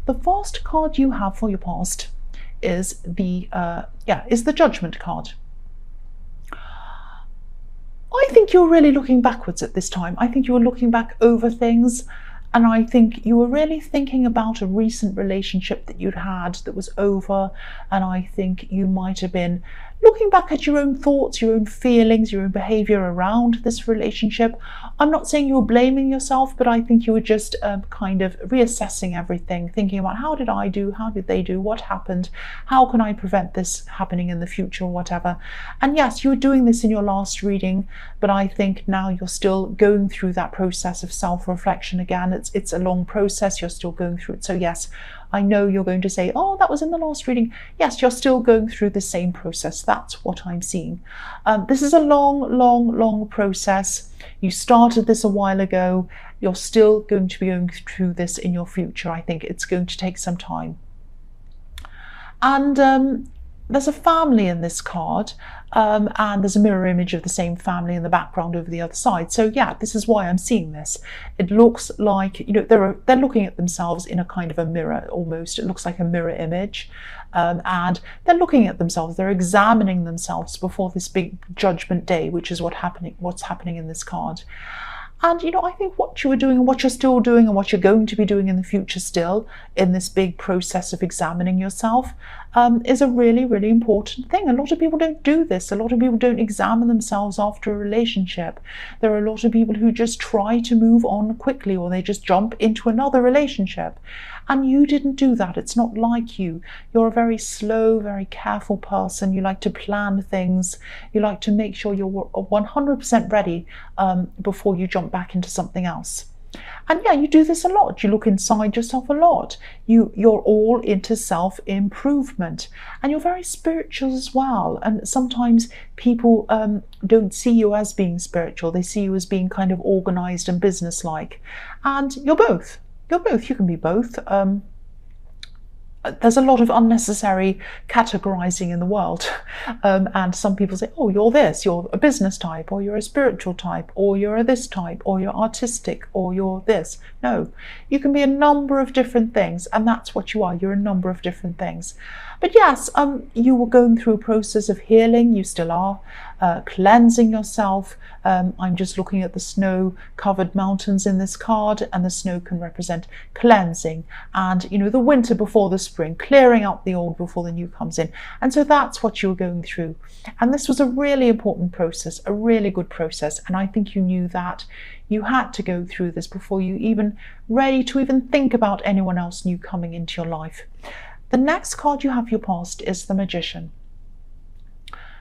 The first card you have for your past is the Judgment card. I think you're really looking backwards at this time. I think you were looking back over things, and I think you were really thinking about a recent relationship that you'd had that was over, and I think you might have been looking back at your own thoughts, your own feelings, your own behaviour around this relationship. I'm not saying you were blaming yourself, but I think you were just kind of reassessing everything, thinking about how did I do, how did they do, what happened, how can I prevent this happening in the future or whatever. And yes, you were doing this in your last reading, but I think now you're still going through that process of self-reflection again. It's a long process, you're still going through it. So yes, I know you're going to say, oh, that was in the last reading. Yes, you're still going through the same process. That's what I'm seeing. This is a long process. You started this a while ago. You're still going to be going through this in your future. I think it's going to take some time. And there's a family in this card, and there's a mirror image of the same family in the background over the other side. So yeah, this is why I'm seeing this. It looks like, you know, they're looking at themselves in a kind of a mirror almost. It looks like a mirror image, and they're looking at themselves. They're examining themselves before this big judgment day, which is what's happening in this card. And, you know, I think what you were doing and what you're still doing and what you're going to be doing in the future still in this big process of examining yourself is a really important thing. A lot of people don't do this. A lot of people don't examine themselves after a relationship. There are a lot of people who just try to move on quickly, or they just jump into another relationship. And you didn't do that. It's not like you. You're a very slow, very careful person. You like to plan things. You like to make sure you're 100% ready before you jump back into something else. And yeah, you do this a lot. You look inside yourself a lot. You're all into self-improvement, and you're very spiritual as well. And sometimes people don't see you as being spiritual. They see you as being kind of organized and businesslike. And you're both. You're both. You can be both. There's a lot of unnecessary categorizing in the world, and some people say, oh, you're this, you're a business type, or you're a spiritual type, or you're a this type, or you're artistic, or you're this. No, you can be a number of different things, and that's what you are. You're a number of different things. But yes, you were going through a process of healing. You still are, cleansing yourself. I'm just looking at the snow-covered mountains in this card, and the snow can represent cleansing and, you know, the winter before the spring, clearing out the old before the new comes in. And so that's what you were going through. And this was a really important process, a really good process. And I think you knew that you had to go through this before you even ready to even think about anyone else new coming into your life. The next card you have for your past is the Magician.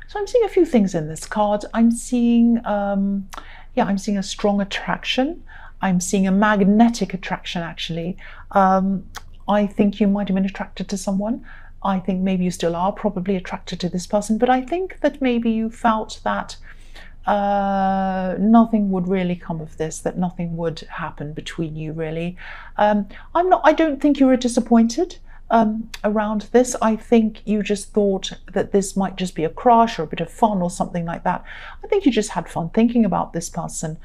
So I'm seeing a few things in this card. I'm seeing, I'm seeing a strong attraction. I'm seeing a magnetic attraction, actually. I think you might have been attracted to someone. I think maybe you still are probably attracted to this person, but I think that maybe you felt that nothing would really come of this, that nothing would happen between you, really. I don't think you were disappointed around this. I think you just thought that this might just be a crush or a bit of fun or something like that. I think you just had fun thinking about this person,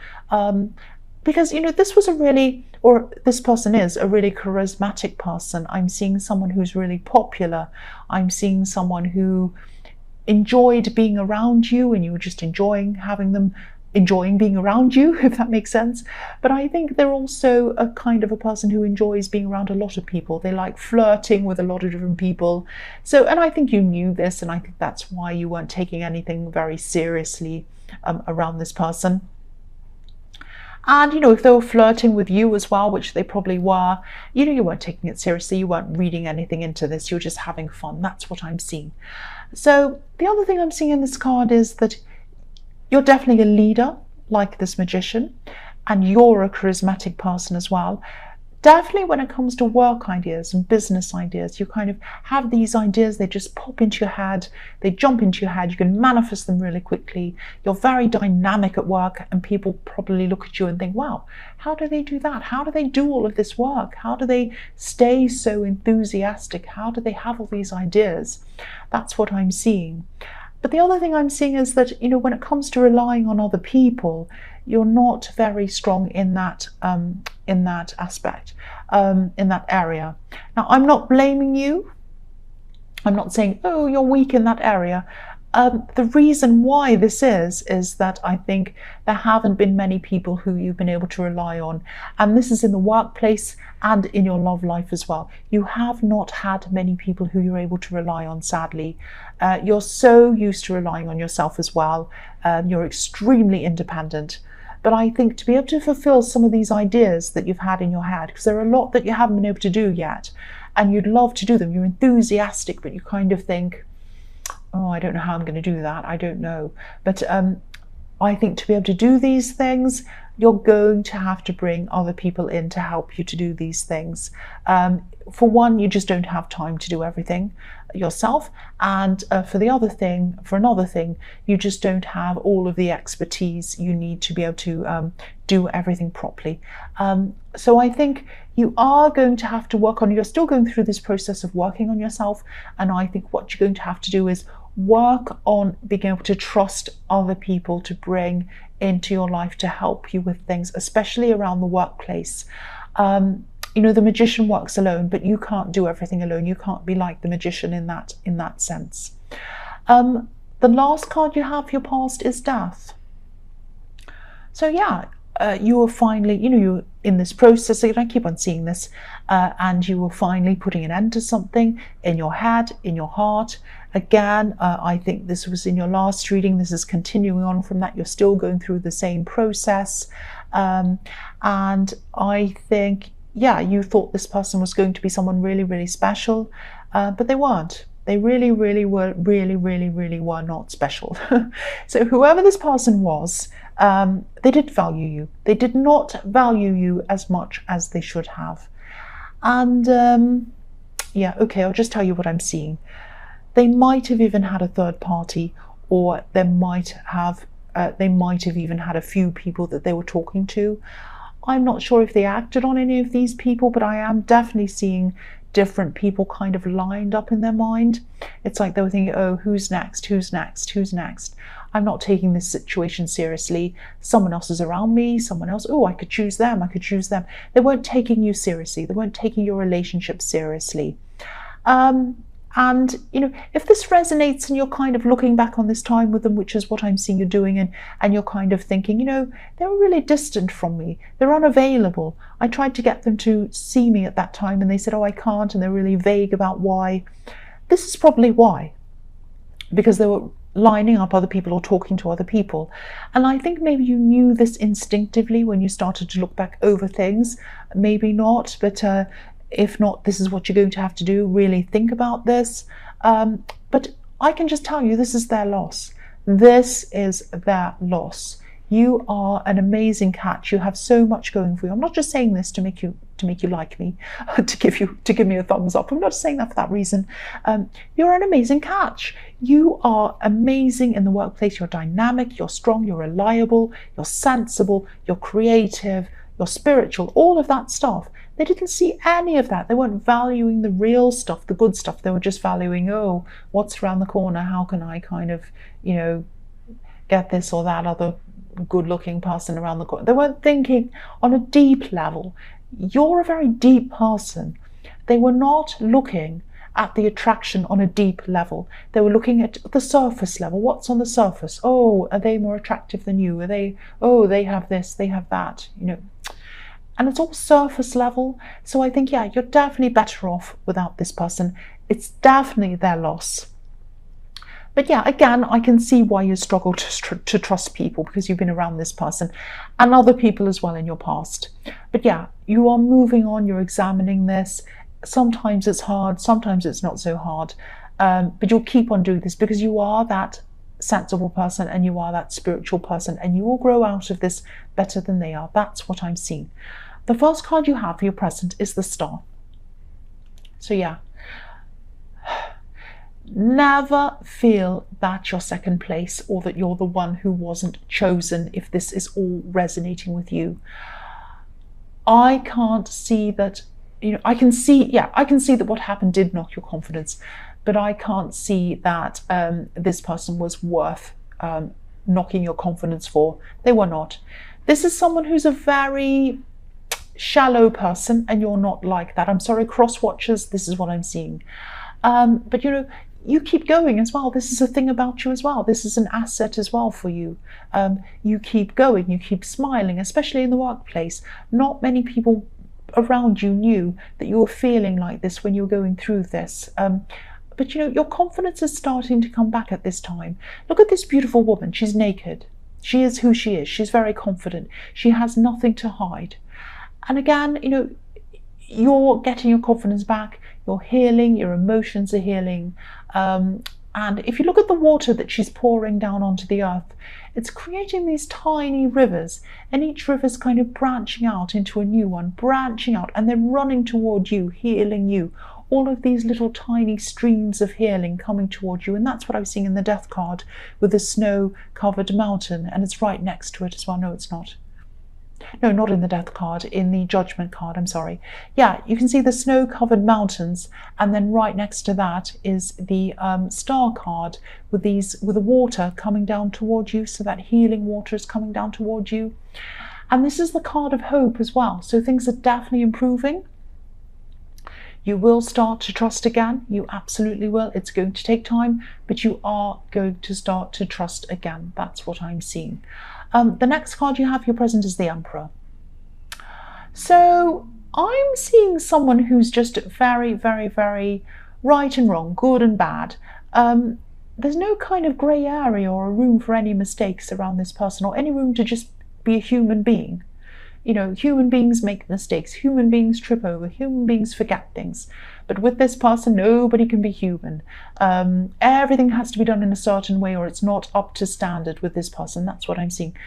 because, you know, this person is a really charismatic person. I'm seeing someone who's really popular. I'm seeing someone who enjoyed being around you, and you were just enjoying being around you, if that makes sense. But I think they're also a kind of a person who enjoys being around a lot of people. They like flirting with a lot of different people. So, and I think you knew this, and I think that's why you weren't taking anything very seriously around this person. And, you know, if they were flirting with you as well, which they probably were, you know, you weren't taking it seriously. You weren't reading anything into this. You're just having fun. That's what I'm seeing. So the other thing I'm seeing in this card is that you're definitely a leader, like this Magician, and you're a charismatic person as well. Definitely when it comes to work ideas and business ideas, you kind of have these ideas, they just pop into your head, they jump into your head, you can manifest them really quickly. You're very dynamic at work, and people probably look at you and think, wow, how do they do that? How do they do all of this work? How do they stay so enthusiastic? How do they have all these ideas? That's what I'm seeing. But the other thing I'm seeing is that, you know, when it comes to relying on other people, you're not very strong in that aspect, in that area. Now, I'm not blaming you. I'm not saying, oh, you're weak in that area. The reason why this is that I think there haven't been many people who you've been able to rely on. And this is in the workplace and in your love life as well. You have not had many people who you're able to rely on, sadly. You're so used to relying on yourself as well. You're extremely independent. But I think to be able to fulfill some of these ideas that you've had in your head, because there are a lot that you haven't been able to do yet, and you'd love to do them. You're enthusiastic, but you kind of think, oh, I don't know how I'm going to do that. I don't know. But I think to be able to do these things, you're going to have to bring other people in to help you to do these things. For one, you just don't have time to do everything yourself. And for another thing, you just don't have all of the expertise you need to be able to do everything properly. So I think you are going to have to work on, you're still going through this process of working on yourself. And I think what you're going to have to do is work on being able to trust other people to bring into your life to help you with things, especially around the workplace. You know, the magician works alone, but you can't do everything alone. You can't be like the magician in that sense. The last card you have for your past is death. So yeah, you are finally, you know, you're in this process, I keep on seeing this, and you were finally putting an end to something in your head, in your heart. Again, I think this was in your last reading. This is continuing on from that. You're still going through the same process. And I think, yeah, you thought this person was going to be someone really, really special, but they weren't. They really were not special. So whoever this person was, they didn't value you. They did not value you as much as they should have. And yeah, okay, I'll just tell you what I'm seeing. They might have even had a third party, or they might have even had a few people that they were talking to. I'm not sure if they acted on any of these people, but I am definitely seeing different people kind of lined up in their mind. It's like they were thinking, oh, who's next? Who's next? Who's next? I'm not taking this situation seriously. Someone else is around me, someone else, oh, I could choose them, I could choose them. They weren't taking you seriously. They weren't taking your relationship seriously. And, you know, if this resonates and you're kind of looking back on this time with them, which is what I'm seeing you doing, and you're kind of thinking, you know, they were really distant from me. They're unavailable. I tried to get them to see me at that time and they said, oh, I can't. And they're really vague about why. This is probably why, because they were lining up other people or talking to other people. And I think maybe you knew this instinctively when you started to look back over things. Maybe not, but if not, this is what you're going to have to do. Really think about this. But I can just tell you, this is their loss. This is their loss. You are an amazing catch. You have so much going for you. I'm not just saying this to make you like me, to give me a thumbs up. I'm not saying that for that reason. You're an amazing catch. You are amazing in the workplace. You're dynamic, you're strong, you're reliable, you're sensible, you're creative, you're spiritual, all of that stuff. They didn't see any of that. They weren't valuing the real stuff, the good stuff. They were just valuing, oh, what's around the corner? How can I kind of, you know, get this or that other good-looking person around the corner? They weren't thinking on a deep level. You're a very deep person. They were not looking at the attraction on a deep level. They were looking at the surface level. What's on the surface? Oh, are they more attractive than you? Are they, oh, they have this, they have that, you know. And it's all surface level. So I think, yeah, you're definitely better off without this person. It's definitely their loss. But yeah, again, I can see why you struggle to trust people, because you've been around this person and other people as well in your past. But yeah, you are moving on, you're examining this. Sometimes it's hard, sometimes it's not so hard. But you'll keep on doing this because you are that sensible person and you are that spiritual person, and you will grow out of this better than they are. That's what I'm seeing. The first card you have for your present is the Star. So yeah, never feel that you're second place or that you're the one who wasn't chosen if this is all resonating with you. I can't see that, you know, I can see that what happened did knock your confidence, but I can't see that this person was worth knocking your confidence for. They were not. This is someone who's a very shallow person, and you're not like that. I'm sorry, cross watchers, this is what I'm seeing. But you know, you keep going as well. This is a thing about you as well. This is an asset as well for you. You keep going, you keep smiling, especially in the workplace. Not many people around you knew that you were feeling like this when you were going through this. But you know, your confidence is starting to come back at this time. Look at this beautiful woman. She's naked. She is who she is. She's very confident. She has nothing to hide. And again, you know, you're getting your confidence back. You're healing. Your emotions are healing. And if you look at the water that she's pouring down onto the earth, it's creating these tiny rivers, and each river is kind of branching out into a new one, branching out, and then running toward you, healing you. All of these little tiny streams of healing coming toward you. And that's what I was seeing in the Death card with the snow-covered mountain. And it's right next to it as well. No, it's not. No, not in the Death card, in the Judgment card, I'm sorry. Yeah, you can see the snow-covered mountains, and then right next to that is the Star card with the water coming down toward you, so that healing water is coming down toward you. And this is the card of hope as well, so things are definitely improving. You will start to trust again, you absolutely will. It's going to take time, but you are going to start to trust again. That's what I'm seeing. The next card you have, your present, is the Emperor. So I'm seeing someone who's just very, very, very right and wrong, good and bad. There's no kind of grey area or a room for any mistakes around this person, or any room to just be a human being. You know, human beings make mistakes, human beings trip over, human beings forget things. But with this person, nobody can be human. Everything has to be done in a certain way, or it's not up to standard with this person. That's what I'm seeing.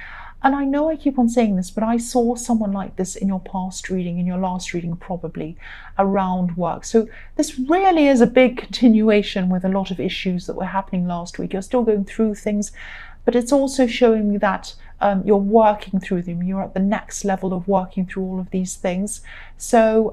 And I know I keep on saying this, but I saw someone like this in your past reading, in your last reading probably, around work. So this really is a big continuation with a lot of issues that were happening last week. You're still going through things, but it's also showing me that you're working through them. You're at the next level of working through all of these things. So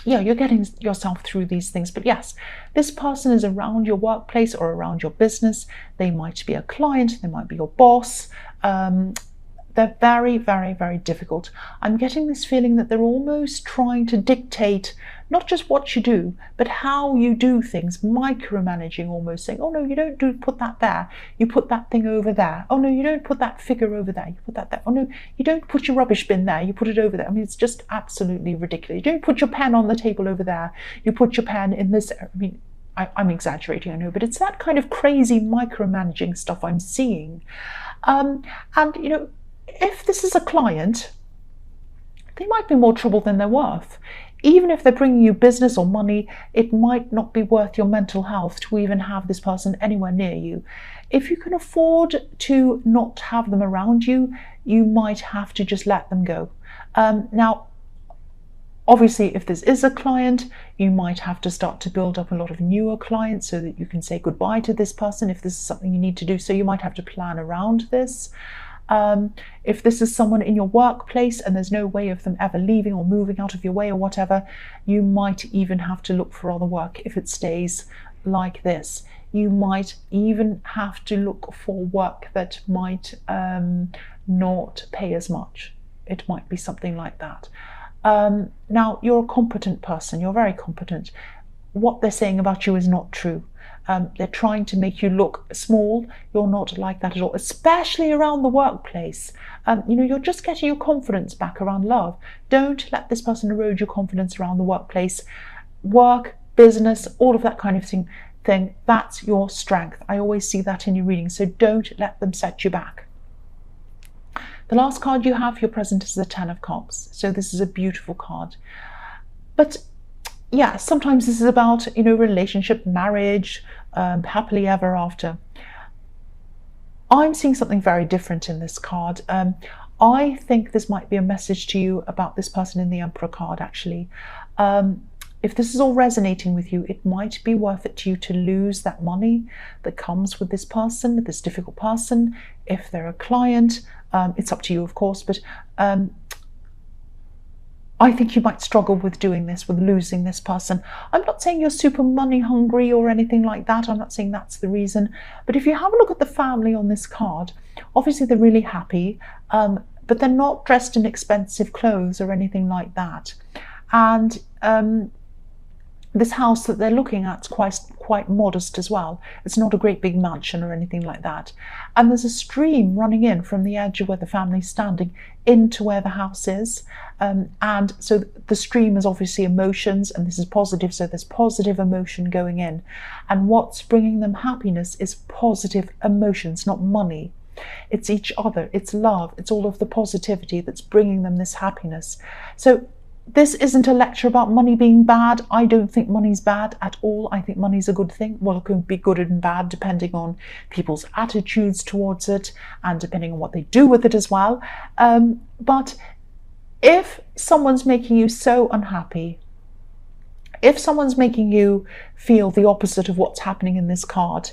yeah, you're getting yourself through these things. But yes, this person is around your workplace or around your business. They might be a client, they might be your boss. They're very, very, very difficult. I'm getting this feeling that they're almost trying to dictate not just what you do, but how you do things, micromanaging, almost saying, oh no, you don't put that there, you put that thing over there. Oh no, you don't put that figure over there, you put that there. Oh no, you don't put your rubbish bin there, you put it over there. I mean, it's just absolutely ridiculous. You don't put your pen on the table over there, you put your pen in this. I mean, I'm exaggerating, I know, but it's that kind of crazy micromanaging stuff I'm seeing. And you know, if this is a client, they might be more trouble than they're worth. Even if they're bringing you business or money, it might not be worth your mental health to even have this person anywhere near you. If you can afford to not have them around you, you might have to just let them go. Now, obviously, if this is a client, you might have to start to build up a lot of newer clients so that you can say goodbye to this person if this is something you need to do. So you might have to plan around this. If this is someone in your workplace and there's no way of them ever leaving or moving out of your way or whatever, you might even have to look for other work if it stays like this. You might even have to look for work that might not pay as much. It might be something like that. Now, you're a competent person. You're very competent. What they're saying about you is not true. They're trying to make you look small. You're not like that at all, especially around the workplace. You know, you're just getting your confidence back around love. Don't let this person erode your confidence around the workplace. Work, business, all of that kind of thing, that's your strength. I always see that in your reading, so don't let them set you back. The last card you have, your present, is the Ten of Cups. So this is a beautiful card. But yeah, sometimes this is about, you know, relationship, marriage, happily ever after. I'm seeing something very different in this card. I think this might be a message to you about this person in the Emperor card, actually. If this is all resonating with you, it might be worth it to you to lose that money that comes with this person, this difficult person. If they're a client, it's up to you, of course, but I think you might struggle with doing this, with losing this person. I'm not saying you're super money hungry or anything like that. I'm not saying that's the reason. But if you have a look at the family on this card, obviously they're really happy, but they're not dressed in expensive clothes or anything like that. And this house that they're looking at is quite modest as well. It's not a great big mansion or anything like that. And there's a stream running in from the edge of where the family's standing into where the house is. And so the stream is obviously emotions, and this is positive, so there's positive emotion going in. And what's bringing them happiness is positive emotions, not money. It's each other, it's love, it's all of the positivity that's bringing them this happiness. So this isn't a lecture about money being bad. I don't think money's bad at all. I think money's a good thing. Well, it can be good and bad depending on people's attitudes towards it and depending on what they do with it as well. But if someone's making you so unhappy, if someone's making you feel the opposite of what's happening in this card,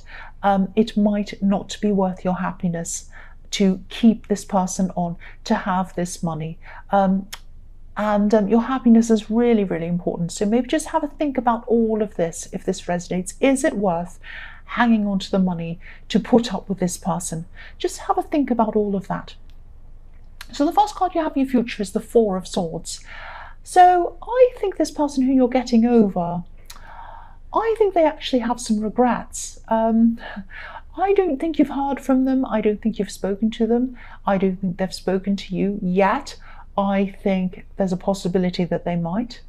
it might not be worth your happiness to keep this person on, to have this money. And your happiness is really, really important. So maybe just have a think about all of this. If this resonates, is it worth hanging on to the money to put up with this person? Just have a think about all of that. So the first card you have in your future is the Four of Swords. So I think this person who you're getting over, I think they actually have some regrets. I don't think you've heard from them. I don't think you've spoken to them. I don't think they've spoken to you yet. I think there's a possibility that they might,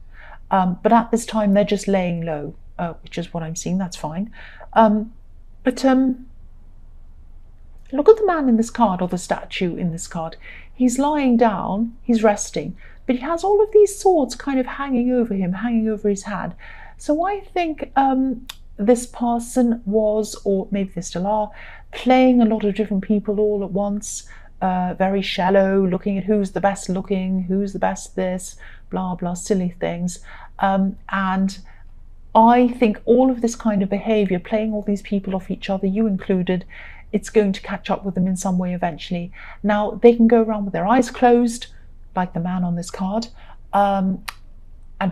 but at this time they're just laying low, which is what I'm seeing. That's fine. But look at the man in this card, or the statue in this card. He's lying down, he's resting, but he has all of these swords kind of hanging over him, hanging over his head. So I think this person was, or maybe they still are, playing a lot of different people all at once. Very shallow, looking at who's the best looking, who's the best this, blah, blah, silly things. And I think all of this kind of behavior, playing all these people off each other, you included, it's going to catch up with them in some way eventually. Now, they can go around with their eyes closed, like the man on this card, and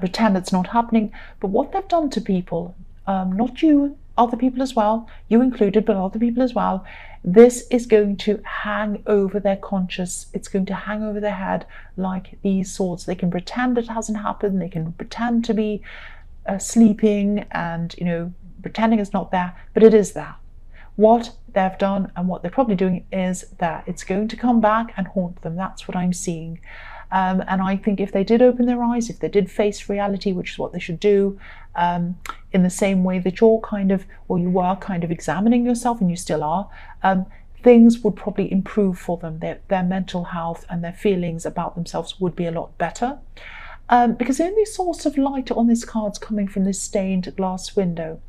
pretend it's not happening. But what they've done to people, not you, other people as well, you included, but other people as well, this is going to hang over their conscious. It's going to hang over their head like these swords. They can pretend it hasn't happened. They can pretend to be sleeping and, pretending it's not there, but it is there. What they've done and what they're probably doing is that it's going to come back and haunt them. That's what I'm seeing. And I think if they did open their eyes, if they did face reality, which is what they should do, in the same way that you're you were kind of examining yourself, and you still are, things would probably improve for them. Their mental health and their feelings about themselves would be a lot better. Because the only source of light on this card's coming from this stained glass window.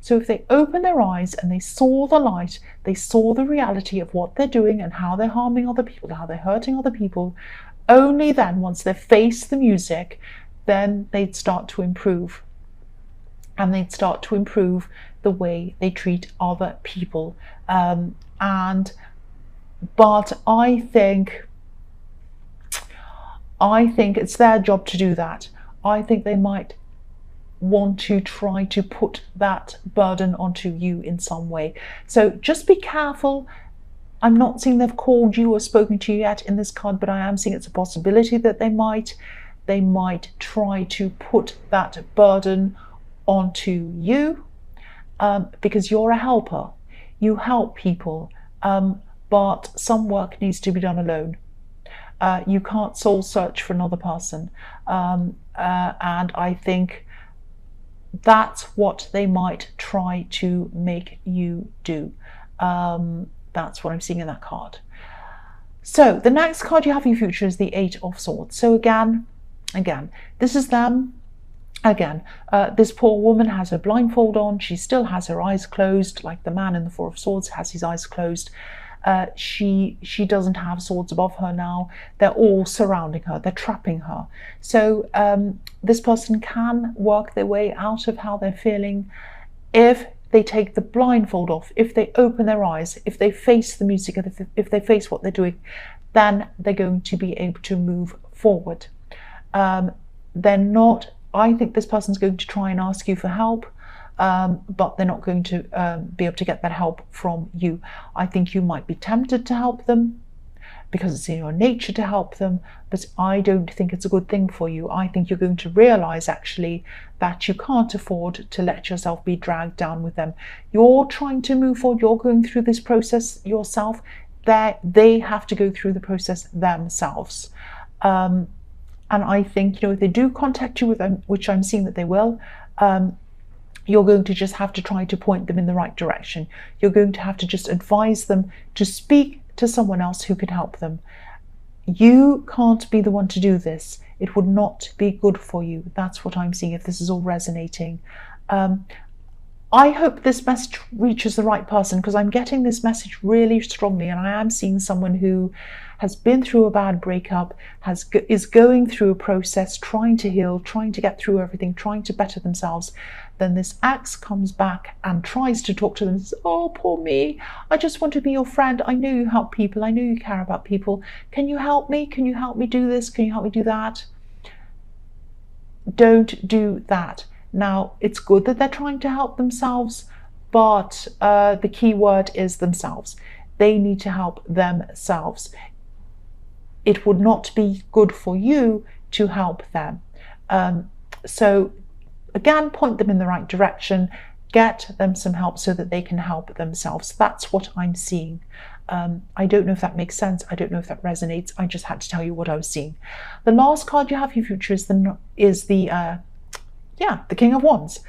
So if they open their eyes and they saw the light, they saw the reality of what they're doing and how they're harming other people, how they're hurting other people, only then, once they face the music, then they'd start to improve. And they'd start to improve the way they treat other people. But I think it's their job to do that. I think they might want to try to put that burden onto you in some way. So just be careful. I'm not seeing they've called you or spoken to you yet in this card, but I am seeing it's a possibility that they might try to put that burden onto you, because you're a helper. You help people, but some work needs to be done alone. You can't soul search for another person, and I think that's what they might try to make you do. That's what I'm seeing in that card. So the next card you have in your future is the Eight of Swords. So again, this is them. Again, this poor woman has her blindfold on. She still has her eyes closed, like the man in the Four of Swords has his eyes closed. She doesn't have swords above her now. They're all surrounding her. They're trapping her. So this person can work their way out of how they're feeling if they take the blindfold off, if they open their eyes, if they face the music, if they face what they're doing, then they're going to be able to move forward. they're not, I think this person's going to try and ask you for help, but they're not going to be able to get that help from you. I think you might be tempted to help them because it's in your nature to help them, but I don't think it's a good thing for you. I think you're going to realize actually that you can't afford to let yourself be dragged down with them. You're trying to move forward, you're going through this process yourself. They have to go through the process themselves. And I think, if they do contact you with them, which I'm seeing that they will, you're going to just have to try to point them in the right direction. You're going to have to just advise them to speak to someone else who can help them. You can't be the one to do this. It would not be good for you. That's what I'm seeing, if this is all resonating. I hope this message reaches the right person, because I'm getting this message really strongly, and I am seeing someone who has been through a bad breakup, is going through a process, trying to heal, trying to get through everything, trying to better themselves. Then this ex comes back and tries to talk to them and says, oh, poor me, I just want to be your friend. I know you help people. I know you care about people. Can you help me? Can you help me do this? Can you help me do that? Don't do that. Now, it's good that they're trying to help themselves, but the key word is themselves. They need to help themselves. It would not be good for you to help them. So again, point them in the right direction, get them some help so that they can help themselves. That's what I'm seeing. I don't know if that makes sense. I don't know if that resonates. I just had to tell you what I was seeing. The last card you have for your future is the King of Wands.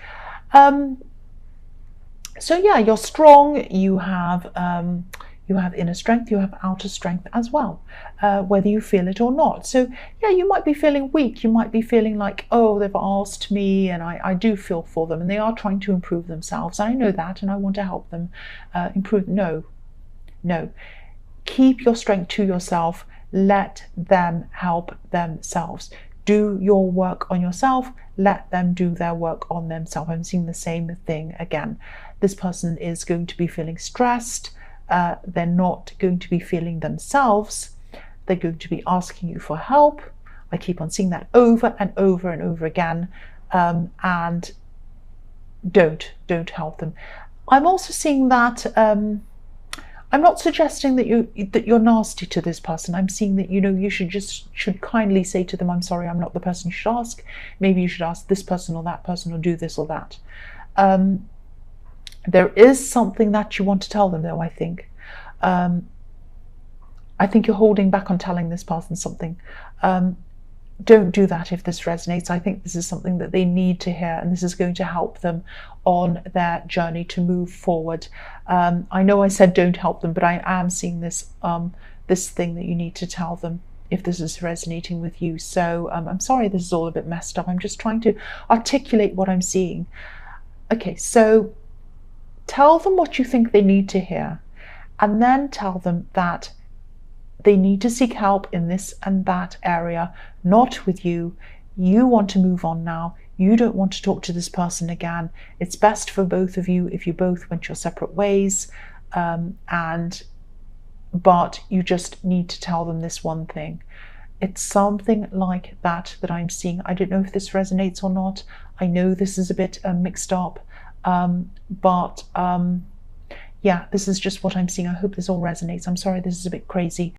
So yeah, you're strong. You have inner strength, you have outer strength as well, whether you feel it or not. So yeah, you might be feeling weak. You might be feeling like, oh, they've asked me and I do feel for them and they are trying to improve themselves. I know that and I want to help them improve. No. Keep your strength to yourself. Let them help themselves. Do your work on yourself. Let them do their work on themselves. I'm seeing the same thing again. This person is going to be feeling stressed. They're not going to be feeling themselves. They're going to be asking you for help. I keep on seeing that over and over and over again. And don't help them. I'm also seeing that I'm not suggesting that you're nasty to this person. I'm seeing that you should kindly say to them, I'm sorry, I'm not the person you should ask. Maybe you should ask this person or that person, or do this or that. There is something that you want to tell them, though, I think. I think you're holding back on telling this person something. Don't do that if this resonates. I think this is something that they need to hear, and this is going to help them on their journey to move forward. I know I said don't help them, but I am seeing this this thing that you need to tell them if this is resonating with you. So I'm sorry this is all a bit messed up. I'm just trying to articulate what I'm seeing. Okay, so tell them what you think they need to hear, and then tell them that they need to seek help in this and that area, not with you. You want to move on now. You don't want to talk to this person again. It's best for both of you if you both went your separate ways. But you just need to tell them this one thing. It's something like that I'm seeing. I don't know if this resonates or not. I know this is a bit mixed up. Yeah, this is just what I'm seeing. I hope this all resonates. I'm sorry this is a bit crazy.